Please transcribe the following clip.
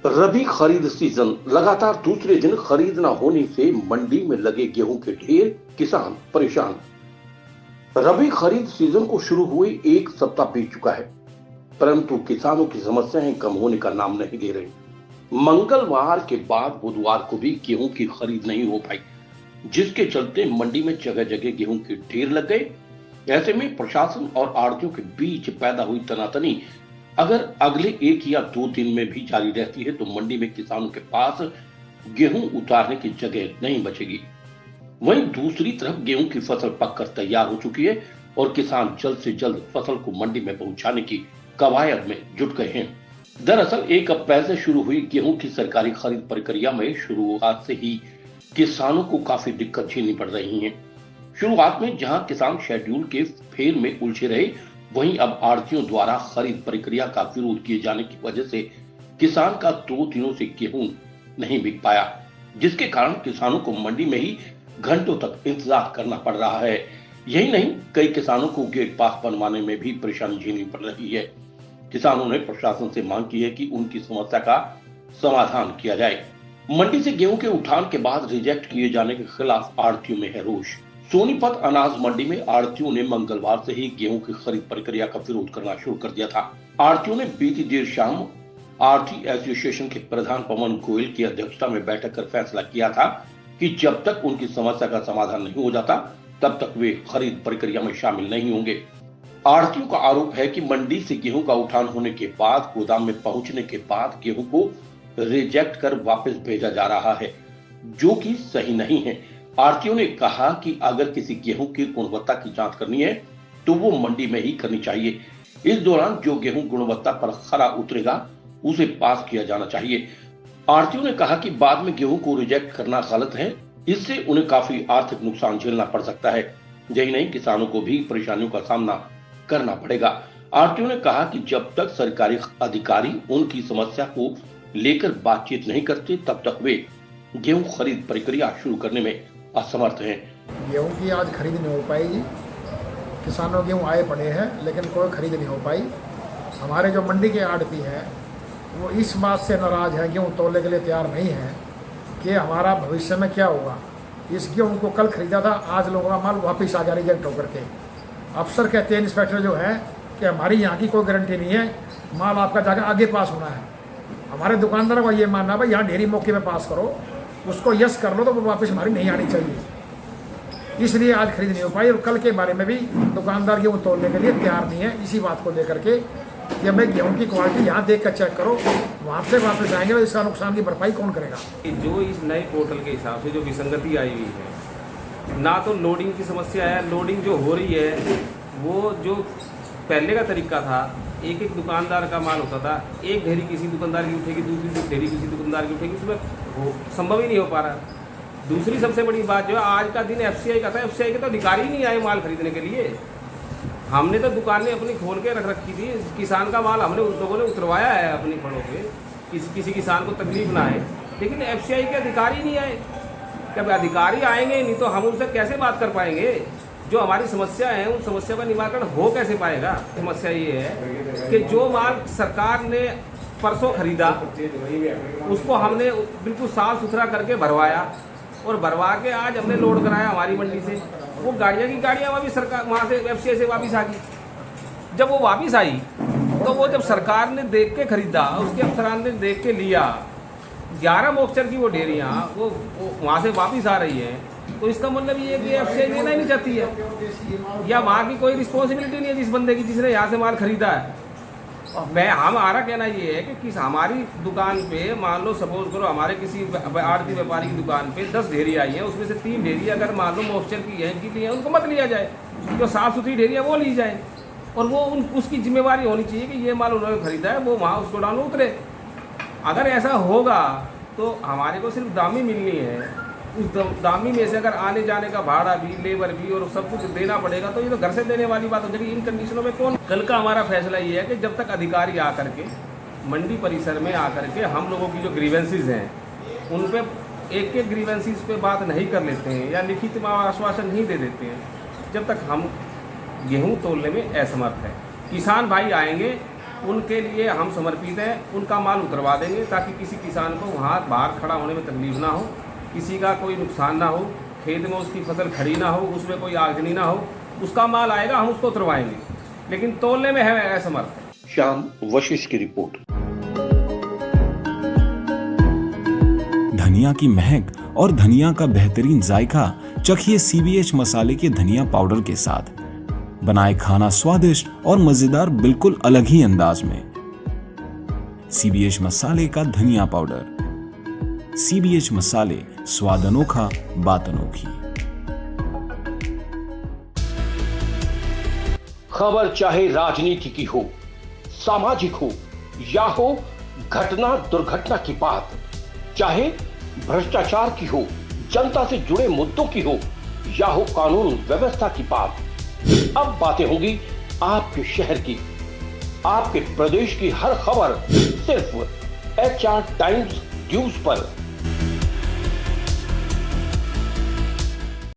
रबी खरीद सीजन लगातार दूसरे दिन खरीद न होने से मंडी में लगे गेहूं के ढेर, किसान परेशान। रबी खरीद सीजन को शुरू हुए एक सप्ताह बीत चुका है, परंतु किसानों की समस्याएं कम होने का नाम नहीं ले रही। मंगलवार के बाद बुधवार को भी गेहूं की खरीद नहीं हो पाई, जिसके चलते मंडी में जगह जगह गेहूं के ढेर लग गए। ऐसे में प्रशासन और आढ़तियों के बीच पैदा हुई तनातनी अगर अगले एक या दो दिन में भी जारी रहती है तो मंडी में किसानों के पास गेहूं उतारने की जगह नहीं बचेगी। वहीं दूसरी तरफ गेहूं की फसल पककर तैयार हो चुकी है और किसान जल्द से जल्द फसल को मंडी में पहुंचाने की कवायद में जुट गए हैं। दरअसल 1 अप्रैल से शुरू हुई गेहूं की सरकारी खरीद प्रक्रिया में शुरुआत से ही किसानों को काफी दिक्कत झेलनी पड़ रही है। शुरुआत में जहां किसान शेड्यूल के फेर में उलझे रहे, वहीं अब आढ़तियों द्वारा खरीद प्रक्रिया का विरोध किए जाने की वजह से किसान का 2 दिनों से गेहूं नहीं बिक पाया, जिसके कारण किसानों को मंडी में ही घंटों तक इंतजार करना पड़ रहा है। यही नहीं, कई किसानों को गेट पास बनवाने में भी परेशानी झेलनी पड़ रही है। किसानों ने प्रशासन से मांग की है कि उनकी समस्या का समाधान किया जाए। मंडी से गेहूं के उठान के बाद रिजेक्ट किए जाने के खिलाफ आढ़तियों में है रोष। सोनीपत अनाज मंडी में आढ़तियों ने मंगलवार से ही गेहूं की खरीद प्रक्रिया का विरोध करना शुरू कर दिया था। आढ़तियों ने बीती देर शाम आढ़ती एसोसिएशन के प्रधान पवन गोयल की अध्यक्षता में बैठक कर फैसला किया था कि जब तक उनकी समस्या का समाधान नहीं हो जाता तब तक वे खरीद प्रक्रिया में शामिल नहीं होंगे। आढ़तियों का आरोप है कि मंडी से गेहूं का उठान होने के बाद गोदाम में पहुंचने के बाद गेहूं को रिजेक्ट कर वापस भेजा जा रहा है, जो कि सही नहीं है। आढ़तियों ने कहा कि अगर किसी गेहूं की गुणवत्ता की जांच करनी है तो वो मंडी में ही करनी चाहिए। इस दौरान जो गेहूं गुणवत्ता पर खरा उतरेगा उसे पास किया जाना चाहिए। आढ़तियों ने कहा कि बाद में गेहूं को रिजेक्ट करना गलत है, इससे उन्हें काफी आर्थिक नुकसान झेलना पड़ सकता है। यही नहीं, किसानों को भी परेशानियों का सामना करना पड़ेगा। आढ़तियों ने कहा कि जब तक सरकारी अधिकारी उनकी समस्या को लेकर बातचीत नहीं करते तब तक वे गेहूं खरीद प्रक्रिया शुरू करने में असमर्थ हैं। गेहूं की आज खरीद नहीं हो पाएगी। किसानों गेहूं आए पड़े हैं लेकिन कोई खरीद नहीं हो पाई। हमारे जो मंडी के आढ़ती हैं वो इस बात से नाराज है, गेहूं तोलने के लिए तैयार नहीं है कि हमारा भविष्य में क्या होगा। इस गेहूं को कल खरीदा था, आज लोगों का माल वापस आ गया रिजेक्ट होकर के। अफसर कहते हैं, इंस्पेक्टर जो है, कि हमारी यहाँ की कोई गारंटी नहीं है, माल आपका जाकर आगे पास होना है। हमारे दुकानदार का ये मानना भाई यहाँ ढेरी मौके में पास करो, उसको यस कर लो तो वो वापस हमारी नहीं आनी चाहिए। इसलिए आज खरीद नहीं हो पाई और कल के बारे में भी दुकानदार गेहूँ तोड़ने के लिए तैयार नहीं है। इसी बात को लेकर के कि हमें गेहूँ की क्वालिटी यहाँ देख कर चेक करो, वहाँ से वापस आएंगे तो इसका नुकसान की भरपाई कौन करेगा। जो इस नए पोर्टल के हिसाब से जो विसंगति आई हुई है, ना तो लोडिंग की समस्या है, लोडिंग जो हो रही है वो जो पहले का तरीका था, एक एक दुकानदार का माल होता था, एक ढेरी किसी दुकानदार की उठेगी, दूसरी ढेरी किसी दुकानदार की उठेगी, उसमें संभव ही नहीं हो पा रहा। दूसरी सबसे बड़ी बात जो है, आज का दिन एफसीआई का था, एफसीआई के तो अधिकारी ही नहीं आए माल खरीदने के लिए। हमने तो दुकानें अपनी खोल के रख रखी थी, किसान का माल हमने उन लोगों ने उतरवाया है अपनी फड़ों पे, किसी किसान को तकलीफ ना आए, लेकिन एफसीआई के अधिकारी नहीं आए। जब अधिकारी आएंगे नहीं तो हम उनसे कैसे बात कर पाएंगे। जो हमारी समस्या है उन समस्या का निवारण हो कैसे पाएगा। समस्या ये है कि जो माल सरकार ने परसों खरीदा उसको हमने बिल्कुल साफ सुथरा करके भरवाया और भरवा के आज हमने लोड कराया हमारी मंडी से। वो गाड़ियाँ की गाड़ियाँ वहाँ भी सरकार वहाँ से एफसीआई से वापस आ गई। जब वो वापस आई तो वो जब सरकार ने देख के खरीदा, उसके अफसरान ने देख के लिया, 11 मॉइस्चर की वो डेयरियाँ वो वहाँ से वापस आ रही है, तो इसका मतलब ये है कि एफसीआई देना ही नहीं चाहती है, या वहाँ की कोई रिस्पॉन्सिबिलिटी नहीं है जिस बंदे की जिसने यहाँ से माल खरीदा है। हमारा कहना ये है कि हमारी दुकान पे मान लो, सपोज करो हमारे किसी आढ़ती व्यापारी की दुकान पे 10 ढेरी आई हैं, उसमें से 3 ढेरी अगर मान लो मॉइस्चर की है, ली है, उनको मत लिया जाए। जो साफ़ सुथरी ढेरियाँ वो ली जाए और वो उसकी जिम्मेवारी होनी चाहिए कि ये माल उन्होंने खरीदा है, वो वहाँ उसको डालो उतरे। अगर ऐसा होगा तो हमारे को सिर्फ दामी मिलनी है, उस दामी में से अगर आने जाने का भाड़ा भी, लेबर भी और सब कुछ देना पड़ेगा तो ये तो घर से देने वाली बात हो जाएगी। इन कंडीशनों में कौन। कल का हमारा फैसला ये है कि जब तक अधिकारी आकर के मंडी परिसर में आकर के हम लोगों की जो ग्रीवेंसीज हैं उन पे एक एक ग्रीवेंसीज पे बात नहीं कर लेते हैं या लिखित में आश्वासन नहीं दे देते हैं, जब तक हम गेहूँ तोलने में असमर्थ हैं। किसान भाई आएंगे उनके लिए हम समर्पित हैं। उनका माल उतरवा देंगे ताकि किसी किसान को वहाँ बाहर खड़ा होने में तकलीफ ना हो, किसी का कोई नुकसान ना हो, खेत में उसकी फसल खड़ी ना हो, उसमें कोई आगजनी ना हो। उसका माल आएगा, हम उसको उतरवाएंगे, लेकिन तोलने में है असमर्थ। श्याम वशिष्ठ की रिपोर्ट। धनिया की महक और धनिया का बेहतरीन जायका चखिए CBH मसाले के धनिया पाउडर के साथ। बनाए खाना स्वादिष्ट और मजेदार बिल्कुल अलग ही अंदाज में। CBH मसाले का धनिया पाउडर। CBH मसाले, स्वाद अनोखा, बात अनोखी। खबर चाहे राजनीति की हो, सामाजिक हो या हो घटना दुर्घटना की बात, चाहे भ्रष्टाचार की हो, जनता से जुड़े मुद्दों की हो या हो कानून व्यवस्था की बात, अब बातें होंगी आपके शहर की, आपके प्रदेश की हर खबर सिर्फ HR टाइम्स न्यूज पर।